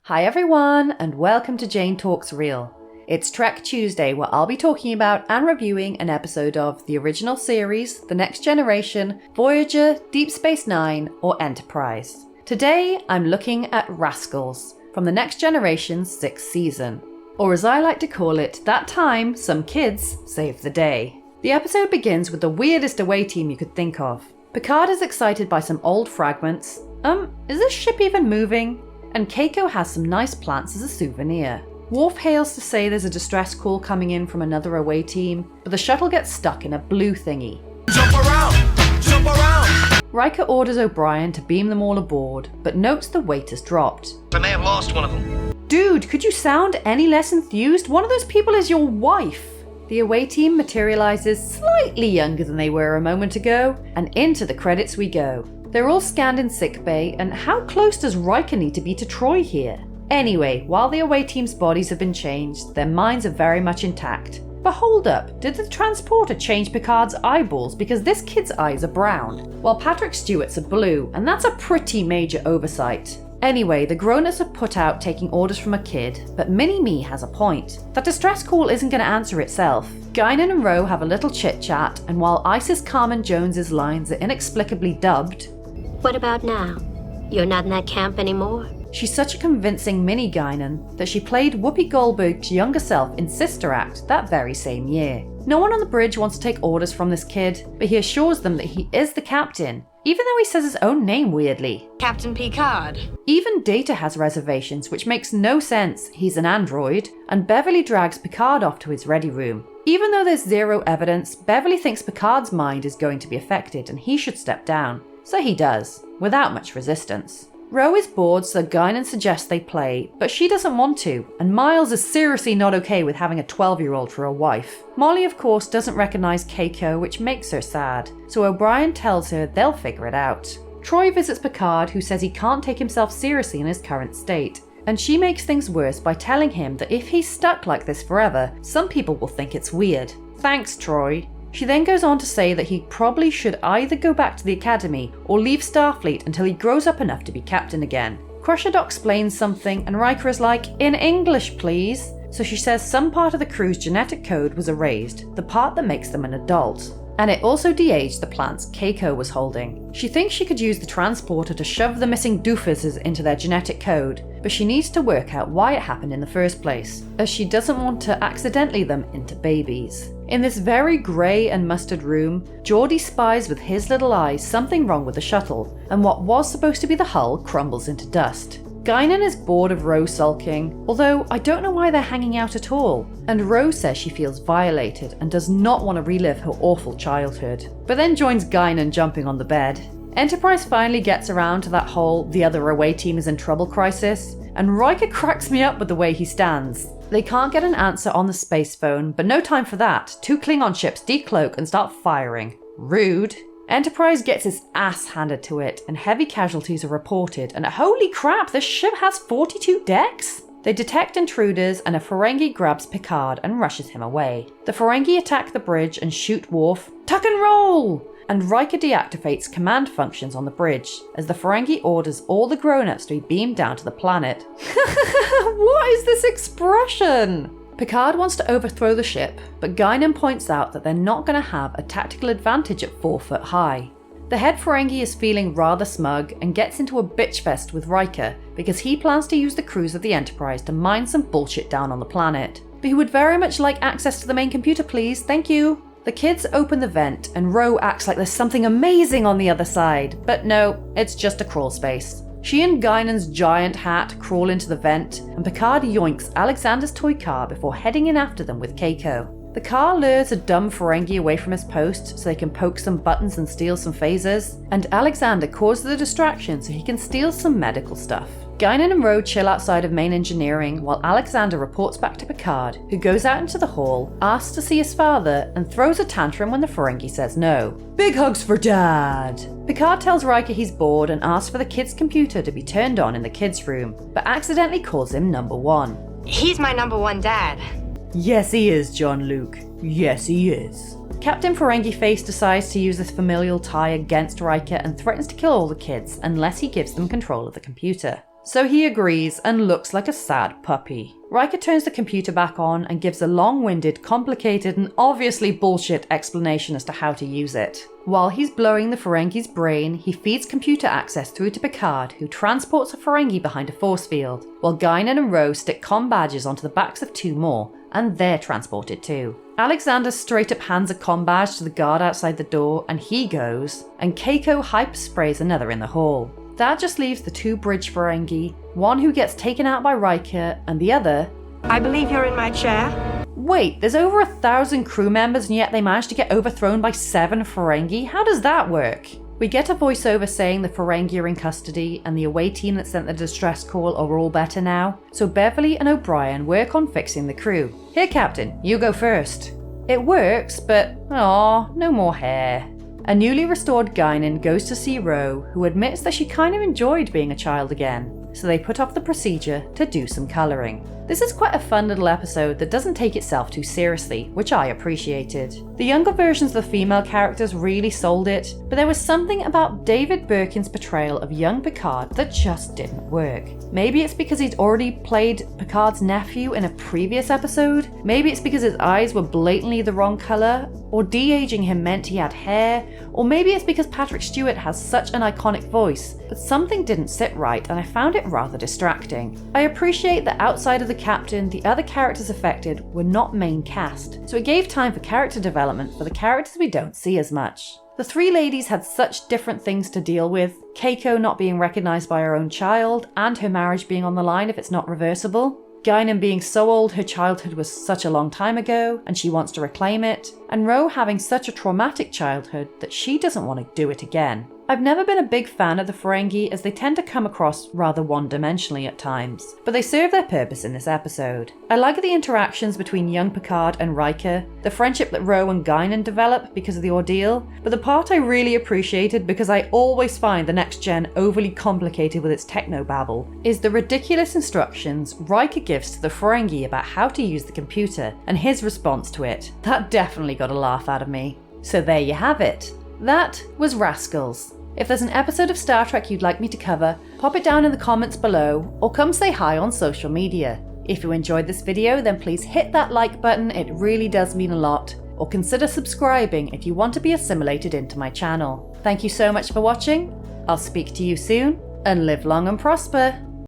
Hi everyone, and welcome to Jane Talks Real. It's Trek Tuesday, where I'll be talking about and reviewing an episode of the original series, The Next Generation, Voyager, Deep Space Nine, or Enterprise. Today, I'm looking at Rascals, from The Next Generation's 6th season. Or as I like to call it, that time some kids saved the day. The episode begins with the weirdest away team you could think of. Picard is excited by some old fragments. Is this ship even moving? And Keiko has some nice plants as a souvenir. Worf hails to say there's a distress call coming in from another away team, but the shuttle gets stuck in a blue thingy. Jump around! Jump around! Riker orders O'Brien to beam them all aboard, but notes the weight has dropped. I may have lost one of them. Dude, could you sound any less enthused? One of those people is your wife! The away team materializes slightly younger than they were a moment ago, and into the credits we go. They're all scanned in sickbay, and how close does Riker need to be to Troy here? Anyway, while the away team's bodies have been changed, their minds are very much intact. But hold up, did the transporter change Picard's eyeballs because this kid's eyes are brown, while Patrick Stewart's are blue, and that's a pretty major oversight. Anyway, the grown-ups are put out taking orders from a kid, but Mini-Me has a point. That distress call isn't going to answer itself. Guinan and Ro have a little chit-chat, and while Isis Carmen Jones's lines are inexplicably dubbed, "What about now? You're not in that camp anymore?" She's such a convincing mini Guinan that she played Whoopi Goldberg's younger self in Sister Act that very same year. No one on the bridge wants to take orders from this kid, but he assures them that he is the captain, even though he says his own name weirdly. Captain Picard. Even Data has reservations, which makes no sense. He's an android, and Beverly drags Picard off to his ready room. Even though there's zero evidence, Beverly thinks Picard's mind is going to be affected and he should step down. So he does, without much resistance. Ro is bored, so Guinan suggests they play, but she doesn't want to, and Miles is seriously not okay with having a 12-year-old for a wife. Molly, of course, doesn't recognize Keiko, which makes her sad, so O'Brien tells her they'll figure it out. Troy visits Picard, who says he can't take himself seriously in his current state, and she makes things worse by telling him that if he's stuck like this forever, some people will think it's weird. Thanks, Troy. She then goes on to say that he probably should either go back to the academy or leave Starfleet until he grows up enough to be captain again. Crusher explains something and Riker is like, "In English, please." So she says some part of the crew's genetic code was erased, the part that makes them an adult. And it also de-aged the plants Keiko was holding. She thinks she could use the transporter to shove the missing doofuses into their genetic code, but she needs to work out why it happened in the first place, as she doesn't want to accidentally them into babies. In this very grey and mustard room, Geordi spies with his little eyes something wrong with the shuttle, and what was supposed to be the hull crumbles into dust. Guinan is bored of Ro sulking, although I don't know why they're hanging out at all, and Ro says she feels violated and does not want to relive her awful childhood, but then joins Guinan jumping on the bed. Enterprise finally gets around to that whole "the other away team is in trouble" crisis, and Riker cracks me up with the way he stands. They can't get an answer on the space phone, but no time for that. 2 Klingon ships decloak and start firing. Rude. Enterprise gets its ass handed to it, and heavy casualties are reported, and holy crap, this ship has 42 decks? They detect intruders, and a Ferengi grabs Picard and rushes him away. The Ferengi attack the bridge and shoot Worf. Tuck and roll! And Riker deactivates command functions on the bridge, as the Ferengi orders all the grown-ups to be beamed down to the planet. What is this expression? Picard wants to overthrow the ship, but Guinan points out that they're not going to have a tactical advantage at 4 foot high. The head Ferengi is feeling rather smug and gets into a bitch fest with Riker because he plans to use the crews of the Enterprise to mine some bullshit down on the planet. But he would very much like access to the main computer, please, thank you. The kids open the vent and Ro acts like there's something amazing on the other side, but no, it's just a crawl space. She and Guinan's giant hat crawl into the vent, and Picard yoinks Alexander's toy car before heading in after them with Keiko. The car lures a dumb Ferengi away from his post so they can poke some buttons and steal some phasers, and Alexander causes a distraction so he can steal some medical stuff. Guinan and Ro chill outside of main engineering while Alexander reports back to Picard, who goes out into the hall, asks to see his father, and throws a tantrum when the Ferengi says no. Big hugs for Dad! Picard tells Riker he's bored and asks for the kid's computer to be turned on in the kids' room, but accidentally calls him number 1. He's my number 1 dad. Yes, he is, John Luke. Yes, he is. Captain Ferengi Face decides to use this familial tie against Riker and threatens to kill all the kids unless he gives them control of the computer. So he agrees and looks like a sad puppy. Riker turns the computer back on and gives a long-winded, complicated and obviously bullshit explanation as to how to use it. While he's blowing the Ferengi's brain, he feeds computer access through to Picard, who transports a Ferengi behind a force field, while Guinan and Ro stick comm badges onto the backs of 2 more, and they're transported too. Alexander straight up hands a comm badge to the guard outside the door, and he goes, and Keiko hyper-sprays another in the hall. That just leaves the 2 bridge Ferengi, one who gets taken out by Riker, and the other... I believe you're in my chair. Wait, there's over 1,000 crew members and yet they managed to get overthrown by 7 Ferengi? How does that work? We get a voiceover saying the Ferengi are in custody and the away team that sent the distress call are all better now, so Beverly and O'Brien work on fixing the crew. Here, Captain, you go first. It works, but aw, no more hair. A newly restored Guinan goes to see Ro, who admits that she kind of enjoyed being a child again, so they put off the procedure to do some colouring. This is quite a fun little episode that doesn't take itself too seriously, which I appreciated. The younger versions of the female characters really sold it, but there was something about David Birkin's portrayal of young Picard that just didn't work. Maybe it's because he'd already played Picard's nephew in a previous episode, maybe it's because his eyes were blatantly the wrong colour, or de-aging him meant he had hair, or maybe it's because Patrick Stewart has such an iconic voice, but something didn't sit right and I found it rather distracting. I appreciate that outside of the captain, the other characters affected were not main cast, so it gave time for character development for the characters we don't see as much. The 3 ladies had such different things to deal with, Keiko not being recognised by her own child, and her marriage being on the line if it's not reversible. Guinan being so old her childhood was such a long time ago and she wants to reclaim it, and Ro having such a traumatic childhood that she doesn't want to do it again. I've never been a big fan of the Ferengi as they tend to come across rather one-dimensionally at times, but they serve their purpose in this episode. I like the interactions between young Picard and Riker, the friendship that Ro and Guinan develop because of the ordeal, but the part I really appreciated, because I always find the next gen overly complicated with its technobabble, is the ridiculous instructions Riker gives to the Ferengi about how to use the computer and his response to it. That definitely got a laugh out of me. So there you have it. That was Rascals. If there's an episode of Star Trek you'd like me to cover, pop it down in the comments below or come say hi on social media. If you enjoyed this video, then please hit that like button, it really does mean a lot, or consider subscribing if you want to be assimilated into my channel. Thank you so much for watching, I'll speak to you soon, and live long and prosper.